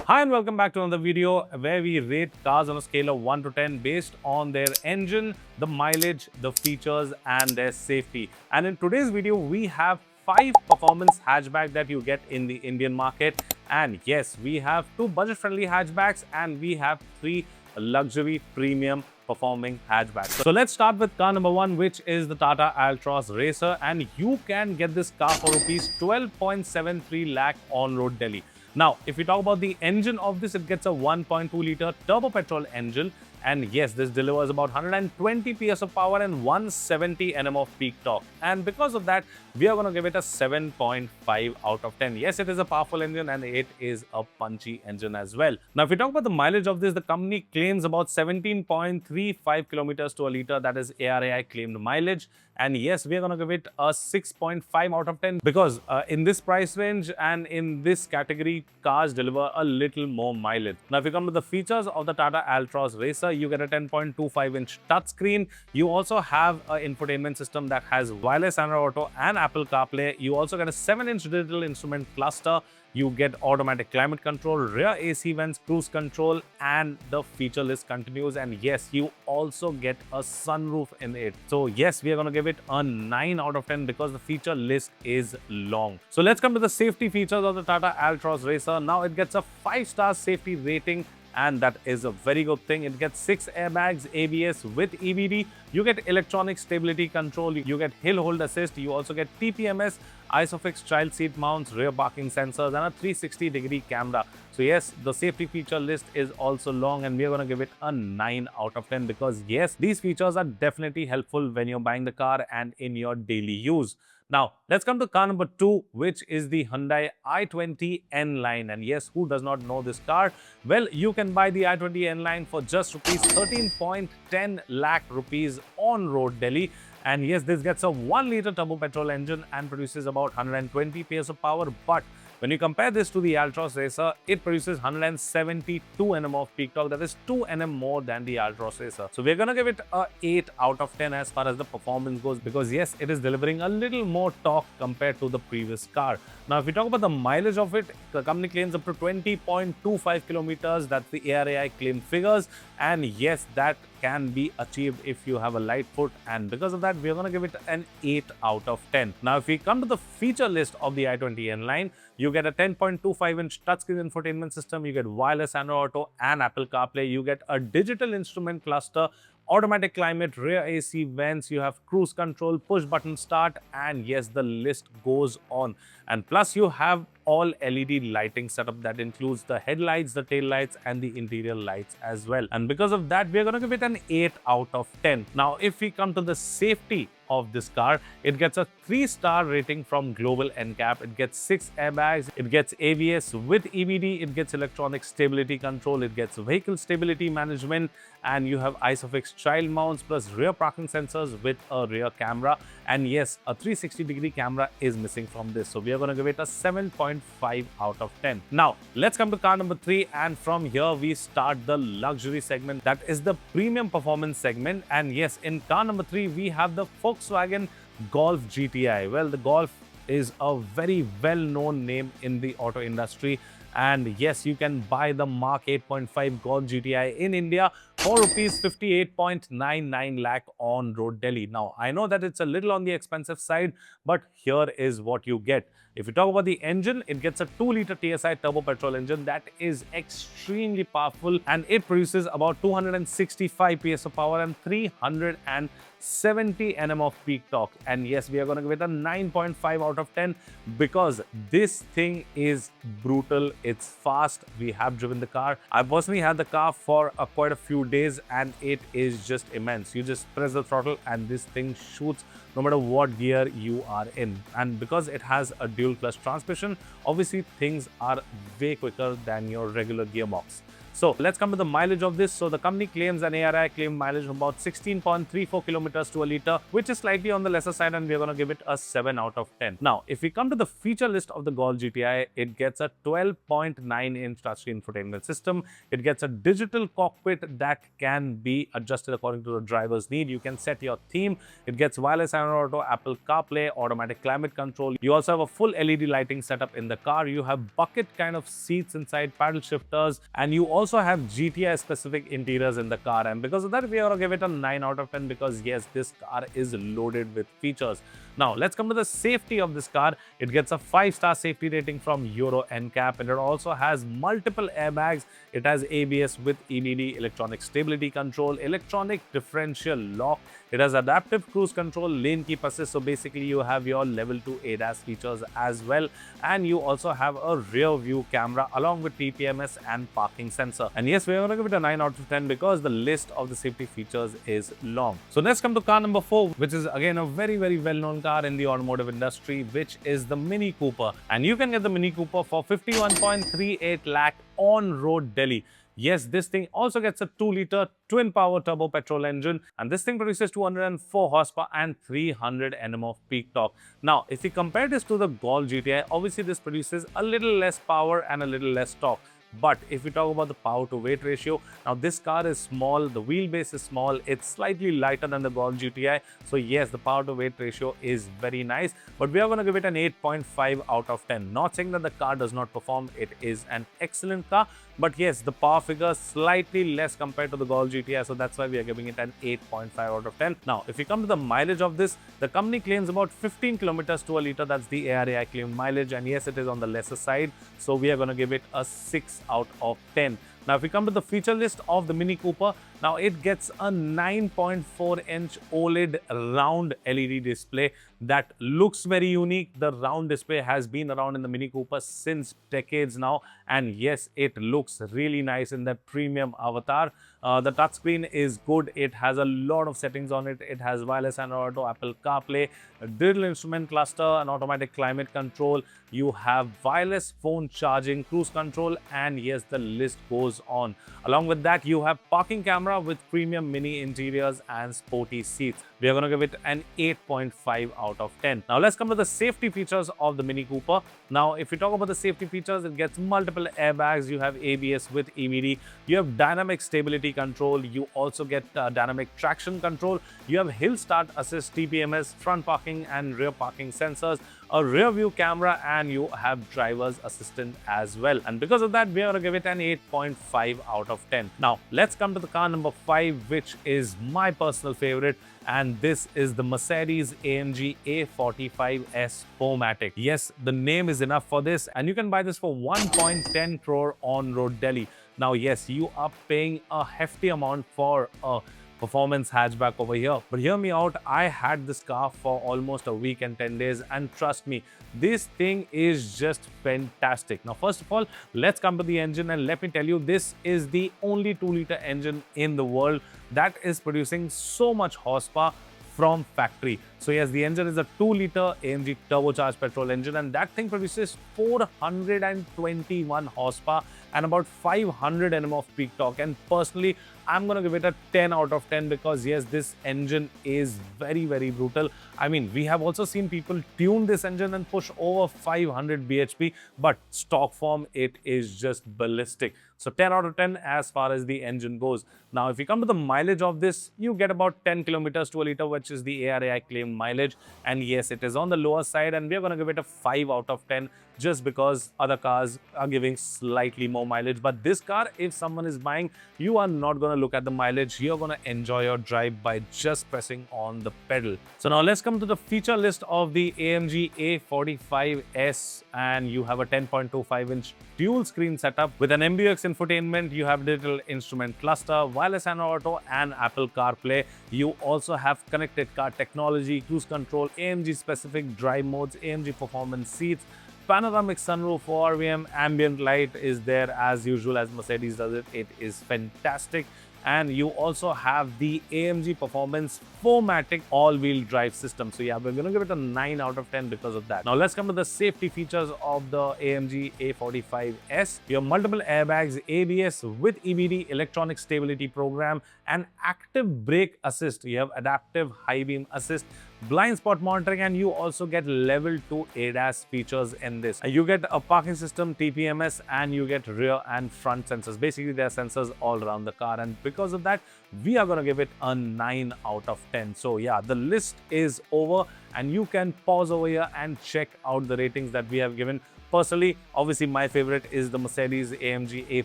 Hi and welcome back to another video where we rate cars on a scale of 1 to 10 based on their engine, the mileage, the features and their safety. And in today's video, we have 5 performance hatchback that you get in the Indian market. And yes, we have 2 budget-friendly hatchbacks and we have 3 luxury premium performing hatchbacks. So let's start with car number 1, which is the Tata Altroz Racer, and you can get this car for rupees 12.73 lakh on road Delhi. Now, if we talk about the engine of this, it gets a 1.2-liter turbo-petrol engine. And yes, this delivers about 120 PS of power and 170 Nm of peak torque. And because of that, we are going to give it a 7.5 out of 10. Yes, it is a powerful engine and it is a punchy engine as well. Now, if we talk about the mileage of this, the company claims about 17.35 kilometers to a liter. That is ARAI claimed mileage. And yes, we are going to give it a 6.5 out of 10 because in this price range and in this category, cars deliver a little more mileage. Now, if you come to the features of the Tata Altroz Racer, you get a 10.25-inch touchscreen. You also have an infotainment system that has wireless Android Auto and Apple CarPlay. You also get a 7-inch digital instrument cluster. You get automatic climate control, rear AC vents, cruise control, and the feature list continues. And yes, you also get a sunroof in it. So yes, we are going to give it a 9 out of 10 because the feature list is long. So let's come to the safety features of the Tata Altroz Racer. Now it gets a 5-star safety rating, and that is a very good thing. It gets 6 airbags, ABS with EBD. You get electronic stability control. You get hill hold assist. You also get TPMS, ISOFIX child seat mounts, rear parking sensors, and a 360-degree camera. So yes, the safety feature list is also long, and we are going to give it a 9 out of 10 because yes, these features are definitely helpful when you're buying the car and in your daily use. Now, let's come to car number 2, which is the Hyundai i20 N line. And yes, who does not know this car? Well, you can buy the i20 N line for just rupees 13.10 lakh rupees on road Delhi. And yes, this gets a 1-liter turbo petrol engine and produces about 120 PS of power. But when you compare this to the Altroz Racer, it produces 172 Nm of peak torque. That is 2 Nm more than the Altroz Racer. So we're going to give it a 8 out of 10 as far as the performance goes because yes, it is delivering a little more torque compared to the previous car. Now, if we talk about the mileage of it, the company claims up to 20.25 kilometers. That's the ARAI claimed figures. And yes, that can be achieved if you have a light foot, and because of that, we are going to give it an 8 out of 10. Now, if we come to the feature list of the i20 N line, you get a 10.25-inch touchscreen infotainment system, you get wireless Android Auto and Apple CarPlay, you get a digital instrument cluster, automatic climate, rear AC vents, you have cruise control, push button start, and yes, the list goes on. And plus you have all LED lighting setup that includes the headlights, the tail lights, and the interior lights as well. And because of that, we are going to give it an 8 out of 10. Now, if we come to the safety of this car, it gets a 3-star rating from Global NCAP. It gets 6 airbags, it gets ABS with EBD, it gets electronic stability control, it gets vehicle stability management, and you have ISOFIX child mounts plus rear parking sensors with a rear camera. And yes, a 360-degree camera is missing from this. So we are going to give it a 7.5 out of 10. Now, let's come to car number 3, and from here we start the luxury segment. That is the premium performance segment. And yes, in car number 3, we have the Volkswagen Golf GTI. Well, the Golf is a very well-known name in the auto industry. And yes, you can buy the Mark 8.5 Golf GTI in India for rupees 58.99 lakh on road Delhi. Now, I know that it's a little on the expensive side, but here is what you get. If you talk about the engine, it gets a 2-liter TSI turbo petrol engine that is extremely powerful, and it produces about 265 PS of power and 370 Nm of peak torque. And yes, we are going to give it a 9.5 out of 10 because this thing is brutal. It's fast. We have driven the car. I personally had the car for quite a few days, and it is just immense. You just press the throttle and this thing shoots no matter what gear you are in. And because it has a dual clutch transmission, obviously things are way quicker than your regular gearbox. So let's come to the mileage of this. So the company claims an ARI claim mileage of about 16.34 kilometers to a liter, which is slightly on the lesser side, and we're going to give it a 7 out of 10. Now, if we come to the feature list of the Golf GTI, it gets a 12.9-inch touchscreen infotainment system. It gets a digital cockpit that can be adjusted according to the driver's need. You can set your theme. It gets wireless Android Auto, Apple CarPlay, automatic climate control. You also have a full LED lighting setup in the car. You have bucket kind of seats inside, paddle shifters, and you also have GTI specific interiors in the car. And because of that, we are going to give it a 9 out of 10 because yes, this car is loaded with features. Now, let's come to the safety of this car. It gets a 5-star safety rating from Euro NCAP, and it also has multiple airbags. It has ABS with EBD, electronic stability control, electronic differential lock. It has adaptive cruise control, lane keep assist. So basically, you have your level 2 ADAS features as well. And you also have a rear view camera along with TPMS and parking sensor. And yes, we're going to give it a 9 out of 10 because the list of the safety features is long. So let's come to car number 4, which is again a very well-known car in the automotive industry, which is the Mini Cooper. And you can get the Mini Cooper for 51.38 lakh on road Delhi. Yes, this thing also gets a 2-liter twin-power turbo-petrol engine, and this thing produces 204 horsepower and 300 Nm of peak torque. Now, if we compare this to the Golf GTI, obviously this produces a little less power and a little less torque. But if we talk about the power to weight ratio, now this car is small, the wheelbase is small, it's slightly lighter than the Golf GTI. So yes, the power to weight ratio is very nice, but we are going to give it an 8.5 out of 10. Not saying that the car does not perform, it is an excellent car. But yes, the power figure slightly less compared to the Golf GTI, so that's why we are giving it an 8.5 out of 10. Now, if we come to the mileage of this, the company claims about 15 kilometers to a liter. That's the ARAI claimed mileage, and yes, it is on the lesser side, so we are going to give it a 6 out of 10. Now, if we come to the feature list of the Mini Cooper, now it gets a 9.4-inch OLED round LED display that looks very unique. The round display has been around in the Mini Cooper since decades now, and yes, it looks really nice in that premium avatar. The touchscreen is good. It has a lot of settings on it. It has wireless Android Auto, Apple CarPlay, a digital instrument cluster, an automatic climate control. You have wireless phone charging, cruise control, and yes, the list goes on. Along with that, you have parking camera with premium mini interiors and sporty seats. We are going to give it an 8.5 out of 10. Now, let's come to the safety features of the Mini Cooper. Now, if we talk about the safety features, it gets multiple airbags. You have ABS with EBD. You have dynamic stability control. You also get dynamic traction control. You have hill start assist, TPMS, front parking and rear parking sensors, a rear view camera, and you have driver's assistant as well. And because of that, we are going to give it an 8.5 out of 10. Now, let's come to the car number 5, which is my personal favorite. And this is the Mercedes-AMG A45 S 4MATIC. Yes, the name is enough for this, and you can buy this for 1.10 crore on road Delhi. Now, yes, you are paying a hefty amount for a performance hatchback over here. But hear me out, I had this car for almost a week and 10 days, and trust me, this thing is just fantastic. Now, first of all, let's come to the engine, and let me tell you, this is the only 2-liter engine in the world that is producing so much horsepower from factory. So yes, the engine is a 2-liter AMG turbocharged petrol engine, and that thing produces 421 horsepower and about 500 Nm of peak torque. And personally, I'm going to give it a 10 out of 10 because yes, this engine is very brutal. I mean, we have also seen people tune this engine and push over 500 bhp, but stock form, it is just ballistic. So 10 out of 10 as far as the engine goes. Now, if you come to the mileage of this, you get about 10 kilometers to a liter, which is the ARAI claimed mileage. And yes, it is on the lower side, and we're going to give it a 5 out of 10 just because other cars are giving slightly more mileage. But this car, if someone is buying, you are not going to look at the mileage. You're going to enjoy your drive by just pressing on the pedal. So now let's come to the feature list of the AMG A45 S, and you have a 10.25-inch dual screen setup with an MBUX infotainment. You have digital instrument cluster, wireless Android Auto and Apple CarPlay. You also have connected car technology, cruise control, AMG specific drive modes, AMG performance seats, panoramic sunroof, ORVM, ambient light is there as usual as Mercedes does it. It is fantastic. and you also have the AMG Performance 4MATIC all-wheel drive system. So yeah, we're going to give it a 9 out of 10 because of that. Now let's come to the safety features of the AMG A45 S. You have multiple airbags, ABS with EBD, electronic stability program, and active brake assist. You have adaptive high beam assist, blind spot monitoring, and you also get level 2 ADAS features in this. You get a parking system, TPMS, and you get rear and front sensors. Basically, there are sensors all around the car, and because of that, we are going to give it a 9 out of 10. So yeah, the list is over, and you can pause over here and check out the ratings that we have given. Personally, obviously, my favorite is the Mercedes-AMG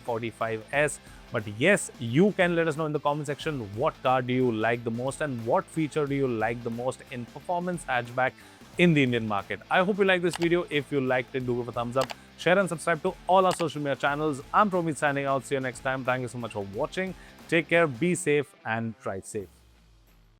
A45 S. But yes, you can let us know in the comment section what car do you like the most and what feature do you like the most in performance hatchback in the Indian market. I hope you like this video. If you liked it, do give a thumbs up, share and subscribe to all our social media channels. I'm Promit signing out. See you next time. Thank you so much for watching. Take care, be safe and drive safe.